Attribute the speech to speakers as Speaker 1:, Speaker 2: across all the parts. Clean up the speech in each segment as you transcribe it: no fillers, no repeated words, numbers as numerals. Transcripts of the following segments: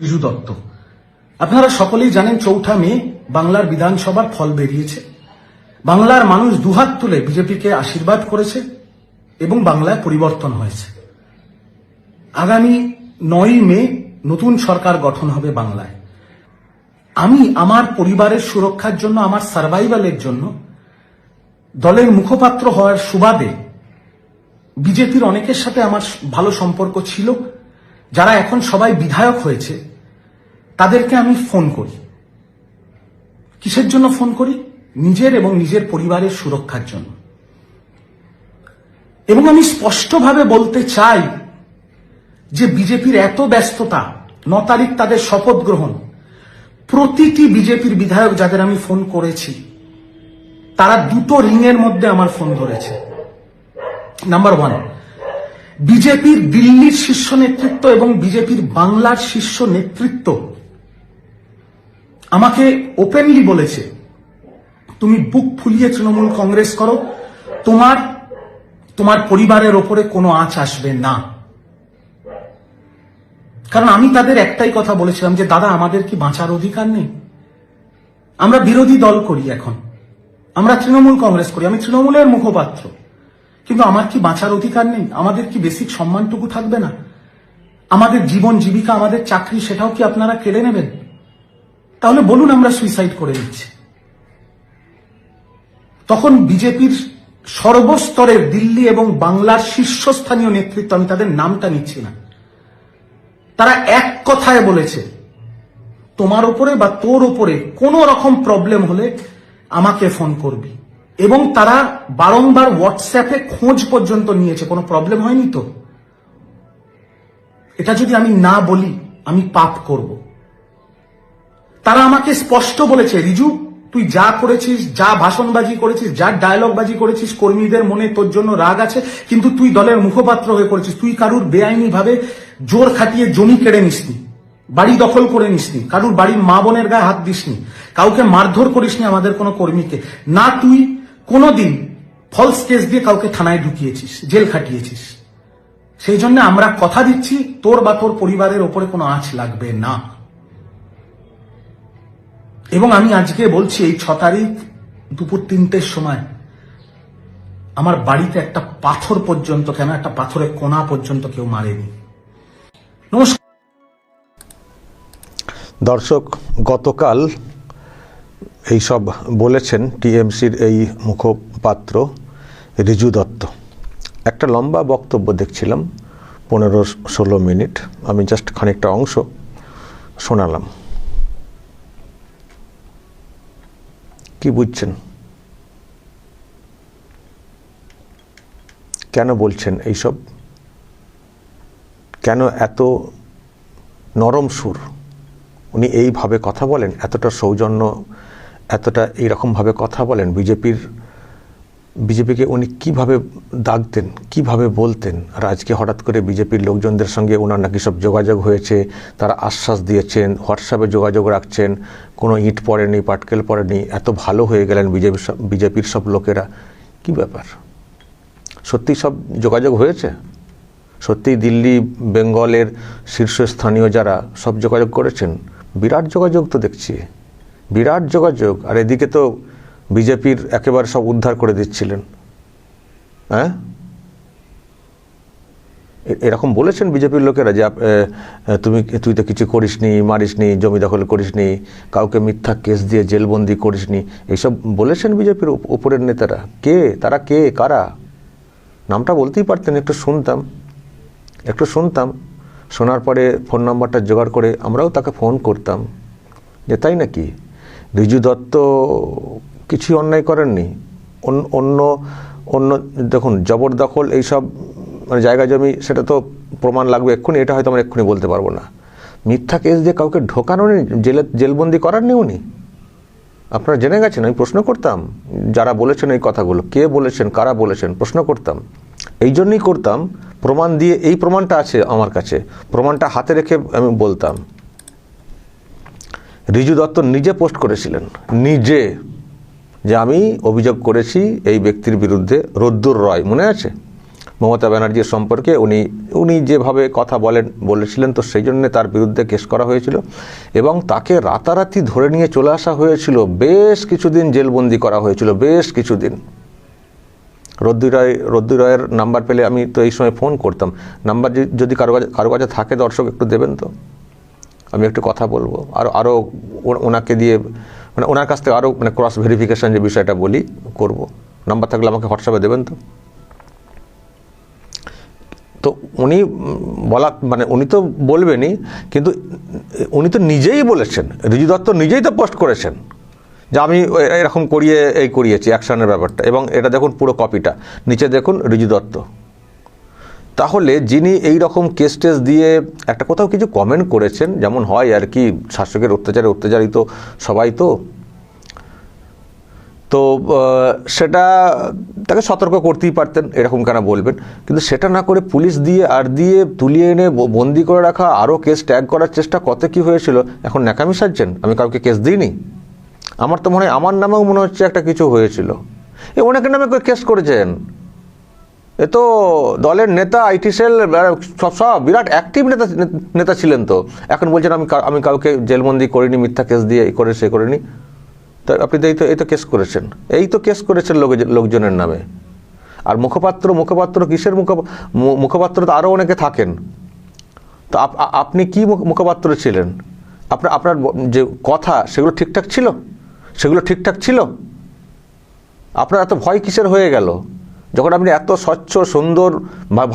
Speaker 1: রিজু দত্ত, আপনারা সকলেই জানেন 4 মে বাংলার বিধানসভার ফল বেরিয়েছে। বাংলার মানুষ দুহাত তুলে বিজেপিকে আশীর্বাদ করেছে এবং বাংলায় পরিবর্তন হয়েছে। আগামী 9 মে নতুন সরকার গঠন হবে বাংলায়। আমি আমার পরিবারের সুরক্ষার জন্য, আমার সার্ভাইভালের জন্য দলের মুখপাত্র হওয়ার সুবাদে বিজেপির অনেকের সাথে আমার ভালো সম্পর্ক ছিল, যারা এখন সবাই বিধায়ক হয়েছে তাদেরকে আমি ফোন করি। কিসের জন্য ফোন করি? নিজের এবং নিজের পরিবারের সুরক্ষার জন্য। এবং আমি স্পষ্টভাবে বলতে চাই যে বিজেপির এত ব্যস্ততা, 9 তারিখ তাদের শপথ গ্রহণ, প্রতিটি বিজেপির বিধায়ক যাদের আমি ফোন করেছি তারা দুটো রিংয়ের মধ্যে আমার ফোন ধরেছে। নাম্বার 1, বিজেপির দিল্লির শীর্ষ নেতৃত্ব এবং বিজেপির বাংলার শীর্ষ নেতৃত্ব আমাকে ওপেনলি বলেছে, তুমি বুক ফুলিয়ে তৃণমূল কংগ্রেস করো, তোমার পরিবারের ওপরে কোনো আঁচ আসবে না। কারণ আমি তাদের একটাই কথা বলেছিলাম যে দাদা, আমাদের কি বাঁচার অধিকার নেই? আমরা বিরোধী দল করি, এখন আমরা তৃণমূল কংগ্রেস করি, আমি তৃণমূলের মুখপাত্র, কিন্তু আমার কি বাঁচার অধিকার নেই? আমাদের কি বেসিক সম্মানটুকু থাকবে না? আমাদের জীবন জীবিকা, আমাদের চাকরি, সেটাও কি আপনারা কেড়ে নেবেন? তাহলে বলুন আমরা সুইসাইড করে দিচ্ছি। তখন বিজেপির সর্বস্তরের দিল্লি এবং বাংলার শীর্ষস্থানীয় নেতৃত্ব, আমি তাদের নামটা নিচ্ছি না, তারা এক কথায় বলেছে, তোমার উপরে বা তোর উপরে কোনো রকম প্রবলেম হলে আমাকে ফোন করবি। এবং তারা বারংবার হোয়াটসঅ্যাপে খোঁজ পর্যন্ত নিয়েছে, কোনো প্রবলেম হয়নি তো? এটা যদি আমি না বলি আমি পাপ করব। তারা আমাকে স্পষ্ট বলেছে, রিজু তুই যা করেছিস, যা ভাষণবাজি করেছিস, যা ডায়লগবাজি করেছিস, কর্মীদের মনে তোর জন্য রাগ আছে, কিন্তু তুই দলের মুখপাত্র হয়ে করেছিস। তুই কারুর বেআইনি ভাবে জোর খাটিয়ে জমি কেড়ে নিসনি, বাড়ি দখল করে নিসনি, কারুর বাড়ির মা বোনের গায়ে হাত দিসনি, কাউকে মারধর করিসনি আমাদের কোনো কর্মীকে না। তুই কোনোদিন ফলস কেস দিয়ে কাউকে থানায় ঢুকিয়েছিস, জেল খাটিয়েছিস। সেই জন্য আমরা কথা দিচ্ছি, তোর বা তোর পরিবারের ওপরে কোনো আঁচ লাগবে না। এবং আমি আজকে বলছি, এই 6 তারিখ দুপুর 3টের সময় আমার বাড়িতে একটা পাথর পর্যন্ত, কেন একটা পাথরের কোনা পর্যন্ত কেউ মারেনি। নমস্কার
Speaker 2: দর্শক, গতকাল এইসব বলেছেন টিএমসির এই মুখপাত্র রিজু দত্ত। একটা লম্বা বক্তব্য দেখছিলাম, 15-16 মিনিট। আমি জাস্ট খানিকটা অংশ শোনালাম। কি বুঝছেন? কেন বলছেন এইসব? কেন এত নরম সুর? উনি এইভাবে কথা বলেন, এতটা সৌজন্য, এতটা এইরকমভাবে কথা বলেন। বিজেপিকে উনি কিভাবে দাগতেন, কিভাবে বলতেন? আর আজকে হঠাৎ করে বিজেপির লোকজনদের সঙ্গে ওনার নাকি সব যোগাযোগ হয়েছে, তারা আশ্বাস দিয়েছেন, হোয়াটসঅ্যাপে যোগাযোগ রাখছেন, কোনো ইট পড়েনি, পাটকেল পড়েনি, এত ভালো হয়ে গেলেন বিজেপির সব লোকেরা। কি ব্যাপার? সত্যি সব যোগাযোগ হয়েছে? সত্যি দিল্লি বেঙ্গলের শীর্ষস্থানীয় যারা সব যোগাযোগ করেছেন? বিরাট যোগাযোগ তো দেখছি, বিরাট যোগাযোগ। আর এদিকে তো বিজেপির একেবারে সব উদ্ধার করে দিচ্ছিলেন। হ্যাঁ, এরকম বলেছেন বিজেপির লোকেরা যে তুই তো কিছু করিসনি, মারিসনি, জমি দখল করিসনি, কাউকে মিথ্যা কেস দিয়ে জেলবন্দি করিসনি, এইসব বলেছেন বিজেপির উপরের নেতারা। কে তারা? কে কারা? নামটা বলতেই পারতেন, একটু শুনতাম। শোনার পরে ফোন নাম্বারটা জোগাড় করে আমরাও তাকে ফোন করতাম যে তাই নাকি রিজু দত্ত কিছুই অন্যায় করেননি। অন্য দেখুন, জবরদখল এইসব মানে জায়গা জমি, সেটা তো প্রমাণ লাগবে এক্ষুনি, এটা হয়তো আমরা এক্ষুনি বলতে পারবো না। মিথ্যা কেস দিয়ে কাউকে ঢোকানো নেই, জেলবন্দি করার নেই উনি। আপনারা জেনে গেছেন। আমি প্রশ্ন করতাম যারা বলেছেন এই কথাগুলো, কে বলেছেন, কারা বলেছেন, প্রশ্ন করতাম। এই জন্যই করতাম, প্রমাণ দিয়ে, এই প্রমাণটা আছে আমার কাছে, প্রমাণটা হাতে রেখে আমি বলতাম। রিজু দত্ত নিজে পোস্ট করেছিলেন, নিজে, যে আমি অভিযোগ করেছি এই ব্যক্তির বিরুদ্ধে, রোদ্দুর রয়, মনে আছে? মমতা ব্যানার্জির সম্পর্কে উনি যেভাবে কথা বলেছিলেন, তো সেই জন্য তার বিরুদ্ধে কেস করা হয়েছিল এবং তাকে রাতারাতি ধরে নিয়ে চলে আসা হয়েছিল, বেশ কিছুদিন জেলবন্দি করা হয়েছিল, বেশ কিছুদিন। রদ্দি রায়ের নাম্বার পেলে আমি তো এই সময় ফোন করতাম। নাম্বার যদি কারো কাছে থাকে দর্শক একটু দেবেন তো, আমি একটু কথা বলবো আরও ওনাকে দিয়ে, মানে ওনার কাছ থেকে আরও মানে ক্রস ভেরিফিকেশন যে বিষয়টা করব। নাম্বার থাকলে আমাকে হোয়াটসঅ্যাপে দেবেন তো। তো উনি মানে উনি তো বলবেনই, কিন্তু উনি তো নিজেই বলেছেন, ঋজু দত্ত নিজেই তো পোস্ট করেছেন যে আমি এরকম করিয়েছি অ্যাকশনের ব্যাপারটা, এবং এটা দেখুন পুরো কপিটা, নিচে দেখুন ঋজু দত্ত। তাহলে যিনি এই রকম কেস টেস দিয়ে একটা কোথাও কিছু কমেন্ট করেছেন, যেমন হয় আর কি, শাসকের অত্যাচারিত সবাই তো সেটা তাকে সতর্ক করতেই পারতেন, এরকম কেন বলবেন। কিন্তু সেটা না করে পুলিশ দিয়ে তুলিয়ে এনে বন্দি করে রাখা, আরও কেস ট্যাগ করার চেষ্টা, কত কি হয়েছিল, এখন ন্যাকামি সাজছেন আমি কাউকে কেস দিইনি। আমার তো মনে হয় আমার নামেও মনে হচ্ছে একটা কিছু হয়েছিল, অনেকের নামে কেস করেছেন। এ তো দলের নেতা, আইটি সেল সব বিরাট অ্যাক্টিভ নেতা ছিলেন, তো এখন বলছেন আমি কাউকে জেলবন্দি করিনি, মিথ্যা কেস দিয়ে সে করিনি। তা আপনি এই তো কেস করেছেন লোকজনের নামে। আর মুখপাত্র কিসের মুখপাত্র তো আরও অনেকে থাকেন। তো আপনি কি মুখপাত্র ছিলেন? আপনার যে কথা সেগুলো ঠিকঠাক ছিল? আপনার এত ভয় কিসের হয়ে গেল যখন আপনি এত স্বচ্ছ সুন্দর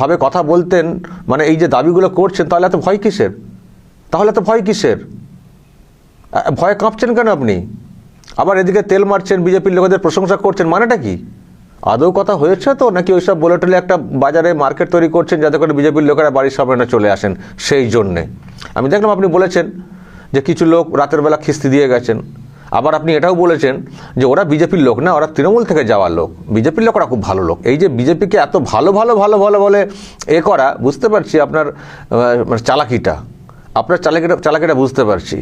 Speaker 2: ভাবে কথা বলতেন, মানে এই যে দাবিগুলো করছেন, তাহলে এত ভয় কিসের? ভয়ে কাঁপছেন কেন আপনি? আবার এদিকে তেল মারছেন, বিজেপির লোকেদের প্রশংসা করছেন, মানেটা কি? আদৌ কথা হয়েছে তো, নাকি ওইসব বলে টলে একটা বাজারে মার্কেট তৈরি করছেন যাতে করে বিজেপির লোকেরা বাড়ির সামনে না চলে আসেন? সেই জন্যে আমি দেখলাম আপনি বলেছেন যে কিছু লোক রাতের বেলা খিস্তি দিয়ে গেছেন। আবার আপনি এটাও বলেছেন যে ওরা বিজেপির লোক না, ওরা তৃণমূল থেকে যাওয়ার লোক, বিজেপির লোক ওরা খুব ভালো লোক। এই যে বিজেপিকে এত ভালো বলে করা, বুঝতে পারছি আপনার মানে চালাকিটা বুঝতে পারছি।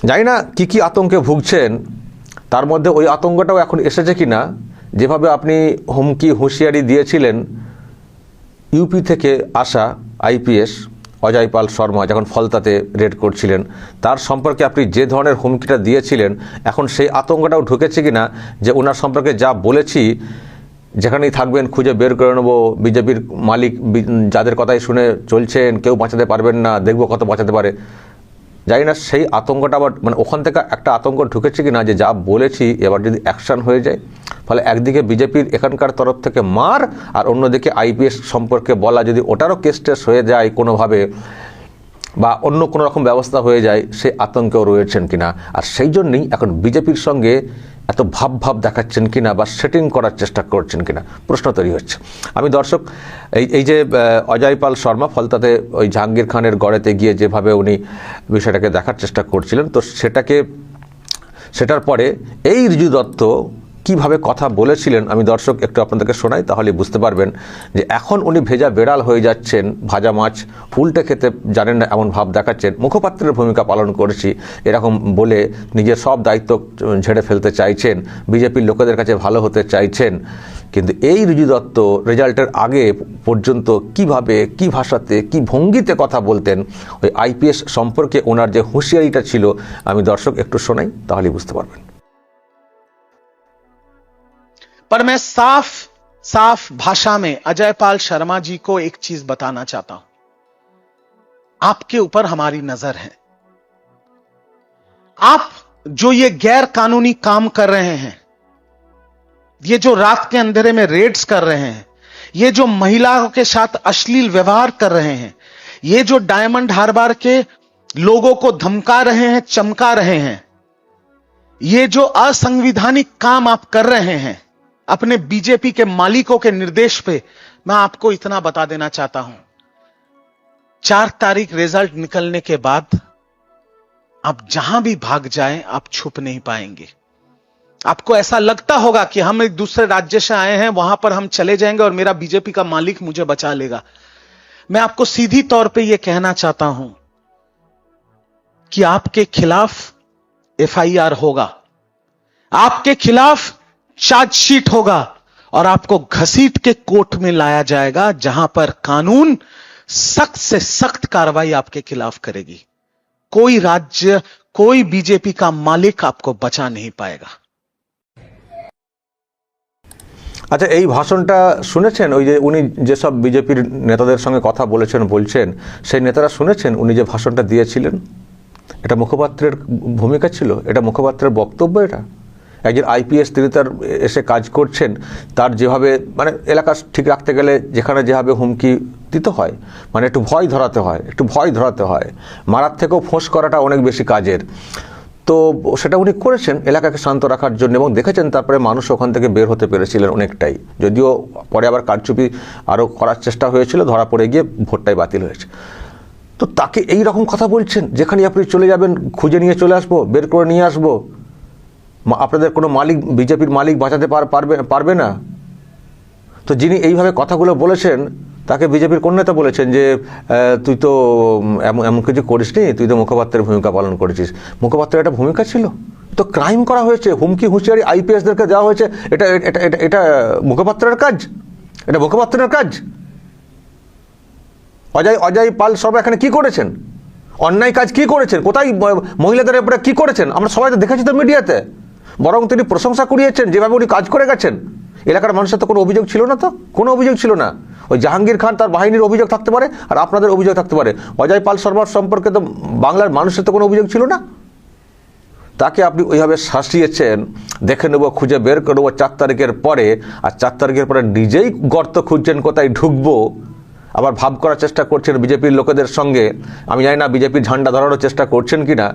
Speaker 2: জানি না কি আতঙ্কে ভুগছেন, তার মধ্যে ওই আতঙ্কটাও এখন এসেছে কিনা। যেভাবে আপনি হুঁশিয়ারি দিয়েছিলেন ইউপি থেকে আসা আইপিএস অজয় পাল শর্মা যখন ফলতাতে রেড করছিলেন, তার সম্পর্কে আপনি যে ধরনের হুমকিটা দিয়েছিলেন, এখন সেই আতঙ্কটাও ঢুকেছে কিনা যে ওনার সম্পর্কে যা বলেছি, যেখানেই থাকবেন খুঁজে বের করে নেবো, বিজেপির মালিক যাদের কথাই শুনে চলছেন কেউ বাঁচাতে পারবেন না, দেখবো কত বাঁচাতে পারে। জানি না সেই আতঙ্কটা আবার মানে ওখান থেকে একটা আতঙ্ক ঢুকেছে কিনা যে যা বলেছি এবার যদি অ্যাকশন হয়ে যায়, ফলে একদিকে বিজেপির এখানকার তরফ থেকে মার, আর অন্যদিকে আইপিএস সম্পর্কে বলা যদি ওটারও কেস টেস হয়ে যায় কোনোভাবে, বা অন্য কোনো রকম ব্যবস্থা হয়ে যায়, সেই আতঙ্কেও রয়েছেন কিনা। আর সেই জন্যই এখন বিজেপির সঙ্গে এত ভাব দেখাচ্ছেন কিনা বা সেটিং করার চেষ্টা করছেন কিনা প্রশ্ন তৈরি হচ্ছে। আমি দর্শক এই যে অজয় পাল শর্মা ফলতাতে ওই জাহাঙ্গীর খানের গড়েতে গিয়ে যেভাবে উনি বিষয়টাকে দেখার চেষ্টা করছিলেন, তো সেটার পরে এই ঋজু দত্ত কিভাবে কথা বলেছিলেন আমি দর্শক একটু আপনাদেরকে শোনাই, তাহলে বুঝতে পারবেন যে এখন উনি ভেজা বেড়াল হয়ে যাচ্ছেন, ভাজা মাছ উল্টে খেতে জানেন না এমন ভাব দেখাচ্ছেন, মুখপাত্রের ভূমিকা পালন করেছি এরকম বলে নিজের সব দায়িত্ব ঝেড়ে ফেলতে চাইছেন, বিজেপির লোকেদের কাছে ভালো হতে চাইছেন। কিন্তু এই ঋজু দত্ত রেজাল্টের আগে পর্যন্ত কিভাবে, কি ভাষাতে, কি ভঙ্গিতে কথা বলতেন, ওই আইপিএস সম্পর্কে ওনার যে হুঁশিয়ারিটা ছিল, আমি দর্শক একটু শোনাই, তাহলেই বুঝতে পারবেন।
Speaker 3: पर मैं साफ भाषा में अजय पाल शर्मा जी को एक चीज बताना चाहता हूं। आपके ऊपर हमारी नजर है। आप जो ये गैर कानूनी काम कर रहे हैं, ये जो रात के अंधेरे में रेड्स कर रहे हैं, ये जो महिलाओं के साथ अश्लील व्यवहार कर रहे हैं, ये जो डायमंड हार्बर के लोगों को धमका रहे हैं, चमका रहे हैं, ये जो असंवैधानिक काम आप कर रहे हैं अपने बीजेपी के मालिकों के निर्देश पे, मैं आपको इतना बता देना चाहता हूं, 4 तारीख रिजल्ट निकलने के बाद आप जहां भी भाग जाएं, आप छुप नहीं पाएंगे। आपको ऐसा लगता होगा कि हम एक दूसरे राज्य से आए हैं, वहां पर हम चले जाएंगे और मेरा बीजेपी का मालिक मुझे बचा लेगा। मैं आपको सीधी तौर पे यह कहना चाहता हूं कि आपके खिलाफ एफआईआर होगा, आपके खिलाफ चार्जशीट होगा, और आपको घसीट के कोर्ट में लाया जाएगा, जहां पर कानून सख्त से सख्त कार्रवाई आपके खिलाफ करेगी। कोई राज्य, कोई बीजेपी का मालिक आपको बचा नहीं पाएगा।
Speaker 2: আচ্ছা, এই ভাষণটা শুনেছেন? ওই যে উনি যেসব বিজেপির নেতাদের সঙ্গে কথা বলছেন সেই নেতারা শুনেছেন উনি যে ভাষণটা দিয়েছিলেন? এটা মুখপাত্রের ভূমিকা ছিল? এটা মুখপাত্রের বক্তব্য? এটা একজন আইপিএস, তিনি তার এসে কাজ করছেন, তার যেভাবে মানে এলাকা ঠিক রাখতে গেলে যেখানে যেভাবে হুমকি দিতে হয়, মানে একটু ভয় ধরাতে হয়, মারার থেকেও ফোঁস করাটা অনেক বেশি কাজের। তো সেটা উনি করেছেন এলাকাকে শান্ত রাখার জন্য, এবং দেখেছেন তারপরে মানুষ ওখান থেকে বের হতে পেরেছিলেন অনেকটাই, যদিও পরে আবার কারচুপি আরও করার চেষ্টা হয়েছিল, ধরা পড়ে গিয়ে ভোটটাই বাতিল হয়েছে। তো তাকে এই রকম কথা বলছেন, যেখানে আপনি চলে যাবেন খুঁজে নিয়ে চলে আসবো, বের করে নিয়ে আসবো, আপনাদের কোনো মালিক, বিজেপির মালিক বাঁচাতে পারবে না। তো যিনি এইভাবে কথাগুলো বলেছেন তাকে বিজেপির কোন নেতা বলেছেন যে তুই তো এমন কিছু করিসনি, তুই তো মুখপাত্রের ভূমিকা পালন করেছিস? মুখপাত্রের একটা ভূমিকা ছিল, তো ক্রাইম করা হয়েছে, হুমকি হুঁশিয়ারি আইপিএসদেরকে দেওয়া হয়েছে, এটা এটা এটা এটা মুখপাত্রের কাজ? এটা মুখপাত্রের কাজ? অজয় পাল শর্মা এখানে কি করেছেন? অন্যায় কাজ কি করেছেন? কোথায় মহিলাদের উপরে কি করেছেন? আমরা সবাই তো দেখেছি তো মিডিয়াতে। বরং তিনি প্রশংসা কুড়িয়েছেন যেভাবে উনি কাজ করে গেছেন। এলাকার মানুষের তো কোনো অভিযোগ ছিল না, তো কোনো অভিযোগ ছিল না। ওই জাহাঙ্গীর খান তার বাহিনীর অভিযোগ থাকতে পারে, আর আপনাদের অভিযোগ থাকতে পারে। অজয় পাল শর্মার সম্পর্কে তো বাংলার মানুষের তো কোনো অভিযোগ ছিল না। তাকে আপনি ওইভাবে শাসিয়েছেন, দেখে নেবো, খুঁজে বের করে নেবো 4 তারিখের পরে, আর 4 তারিখের পরে নিজেই গর্ত খুঁজছেন কোথায় ঢুকবো, আবার ভাব করার চেষ্টা করছেন বিজেপির লোকেদের সঙ্গে। আমি জানি না বিজেপির ঝান্ডা ধরানোর চেষ্টা করছেন কিনা,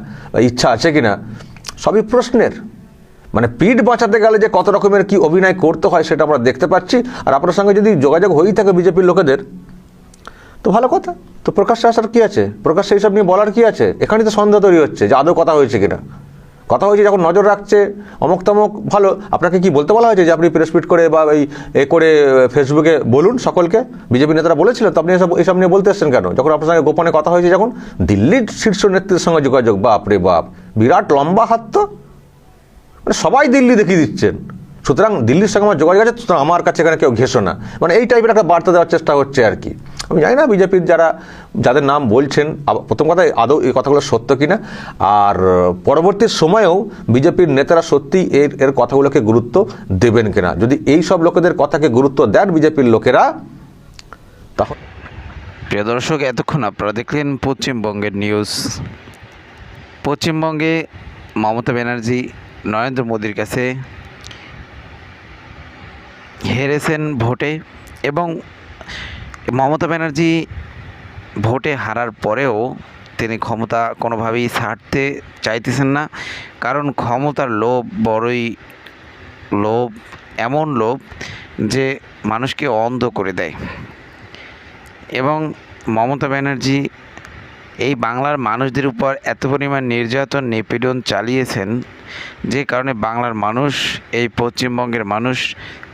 Speaker 2: ইচ্ছা আছে কিনা, সবই প্রশ্নের। মানে পিঠ বাঁচাতে গেলে যে কত রকমের কি অভিনয় করতে হয় সেটা আমরা দেখতে পাচ্ছি। আর আপনার সঙ্গে যদি যোগাযোগ হয়েই থাকে বিজেপির লোকেদের, তো ভালো কথা। তো প্রকাশ্যে আসার কি আছে? প্রকাশ্যে এইসব নিয়ে বলার কি আছে? এখানেই তো সন্দেহ তৈরি হচ্ছে যে আদৌ কথা হয়েছে কিনা। কথা হয়েছে যখন নজর রাখছে অমুক তমুক, ভালো। আপনাকে কি বলতে বলা হয়েছে যে আপনি প্রেস মিট করে বা এই করে ফেসবুকে বলুন সকলকে? বিজেপি নেতারা বলেছিল, তো আপনি এসব নিয়ে বলতে এসছেন কেন? যখন আপনার সঙ্গে গোপনে কথা হয়েছে, যখন দিল্লির শীর্ষ নেতৃত্বের সঙ্গে যোগাযোগ, বাপ রে বাপ, বিরাট লম্বা হাত তো। মানে সবাই দিল্লি দেখিয়ে দিচ্ছেন, সুতরাং দিল্লির সঙ্গে আমার যোগাযোগ আছে, সুতরাং আমার কাছে এখানে কেউ ঘেঁষো না, মানে এই টাইপের একটা বার্তা দেওয়ার চেষ্টা হচ্ছে আর কি। আমি জানি না বিজেপির যাদের নাম বলছেন, প্রথম কথা আদৌ এই কথাগুলো সত্য কিনা, আর পরবর্তী সময়েও বিজেপির নেতারা সত্যি এর কথাগুলোকে গুরুত্ব দেবেন কিনা। যদি এই সব লোকেদের কথাকে গুরুত্ব দেন বিজেপির লোকেরা, তাহলে।
Speaker 4: প্রিয় দর্শক, এতক্ষণ আপনারা দেখলেন পশ্চিমবঙ্গের নিউজ। পশ্চিমবঙ্গে মমতা ব্যানার্জি নরেন্দ্র মোদীর কাছে হেরেছেন ভোটে, এবং মমতা ব্যানার্জি ভোটে হারার পরেও তিনি ক্ষমতা কোনোভাবেই ছাড়তে চাইতেছেন না, কারণ ক্ষমতার লোভ বড়ই লোভ, এমন লোভ যে মানুষকে অন্ধ করে দেয়। এবং মমতা ব্যানার্জি এই বাংলার মানুষদের উপর এত পরিমাণ নির্যাতন নিপীড়ন চালিয়েছেন, যে কারণে বাংলার মানুষ, এই পশ্চিমবঙ্গের মানুষ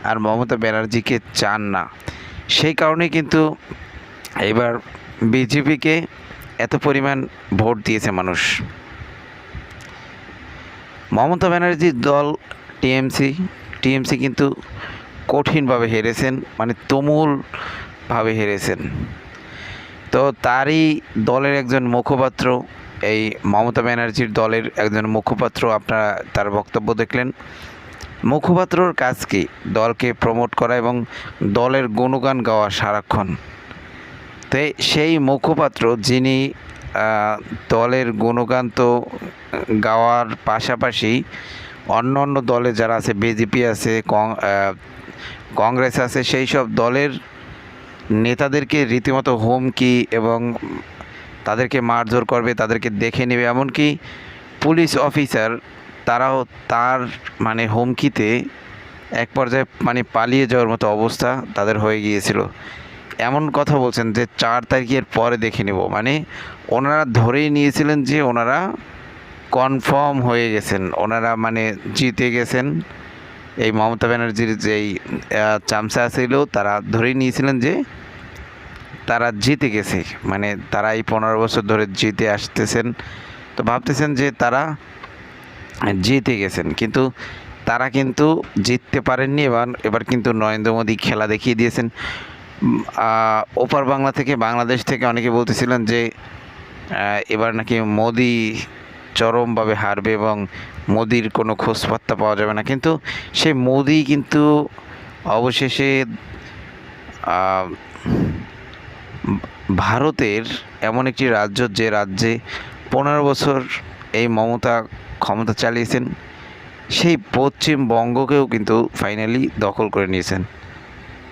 Speaker 4: আর মমতা ব্যানার্জিকে চান না। সেই কারণে কিন্তু এবার বিজেপিকে এত পরিমাণ ভোট দিয়েছে মানুষ। মমতা ব্যানার্জির দল টিএমসি কিন্তু কঠিনভাবে হেরেছেন, মানে তুমুলভাবে হেরেছেন। তো তারই দলের একজন মুখপাত্র, এই মমতা ব্যানার্জির দলের একজন মুখপাত্র, আপনারা তার বক্তব্য দেখলেন। মুখপাত্রর কাজ কি? দলকে প্রমোট করা এবং দলের গুণগান গাওয়া সারাক্ষণ। তো সেই মুখপাত্র, যিনি দলের গুণগান তো গাওয়ার পাশাপাশি অন্য অন্য দলে যারা আছে, বিজেপি আছে, কংগ্রেস আছে, সেই সব দলের নেতাদেরকে রীতিমতো হুমকি এবং তাদেরকে মারধর করবে, তাদেরকে দেখে নেবে, এমনকি পুলিশ অফিসার তারাও তার মানে হুমকিতে এক পর্যায়ে মানে পালিয়ে যাওয়ার মতো অবস্থা তাদের হয়ে গিয়েছিল। এমন কথা বলছেন যে 4 তারিখের পরে দেখে নেব, মানে ওনারা ধরেই নিয়েছিলেন যে ওনারা কনফার্ম হয়ে গেছেন, ওনারা মানে জিতে গেছেন। এই মমতা ব্যানার্জির যেই চামচা ছিল, তারা ধরেই নিয়েছিলেন যে তারা জিতে গেছে, মানে তারা এই 15 বছর ধরে জিতে আসতেছেন, তো ভাবতেছেন যে তারা জিতে গেছেন। কিন্তু তারা কিন্তু জিততে পারেননি। এবার কিন্তু নরেন্দ্র মোদী খেলা দেখিয়ে দিয়েছেন। ওপার বাংলা থেকে, বাংলাদেশ থেকে অনেকে বলতেছিলেন যে এবার নাকি মোদী চরমভাবে হারবে এবং মোদির কোনো খোঁজপাত্তা পাওয়া যাবে না, কিন্তু সেই মোদি কিন্তু অবশেষে ভারতের এমন একটি রাজ্য, যে রাজ্যে 15 বছর এই মমতা ক্ষমতা চালিয়েছেন, সেই পশ্চিমবঙ্গকেও কিন্তু ফাইনালি দখল করে নিয়েছেন।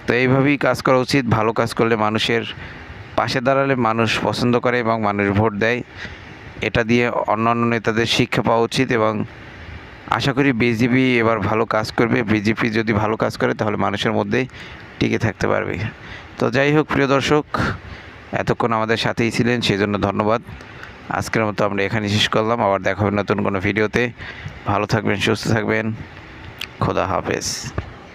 Speaker 4: তো এইভাবেই কাজ করা উচিত। ভালো কাজ করলে, মানুষের পাশে দাঁড়ালে মানুষ পছন্দ করে এবং মানুষ ভোট দেয়। এটা দিয়ে অন্যান্য নেতাদের শিক্ষা পাওয়া উচিত এবং আশা করি বিজেপি এবার ভালো কাজ করবে। বিজেপি যদি ভালো কাজ করে তাহলে মানুষের মধ্যে টিকে থাকতে পারবে। তো যাই হোক প্রিয় দর্শক, এতক্ষণ আমাদের সাথেই ছিলেন, সেজন্য ধন্যবাদ। আজকের মতো আমরা এখানে শেষ করলাম। আবার দেখা হবে নতুন কোনো ভিডিওতে। ভালো থাকবেন, সুস্থ থাকবেন। খোদা হাফেজ।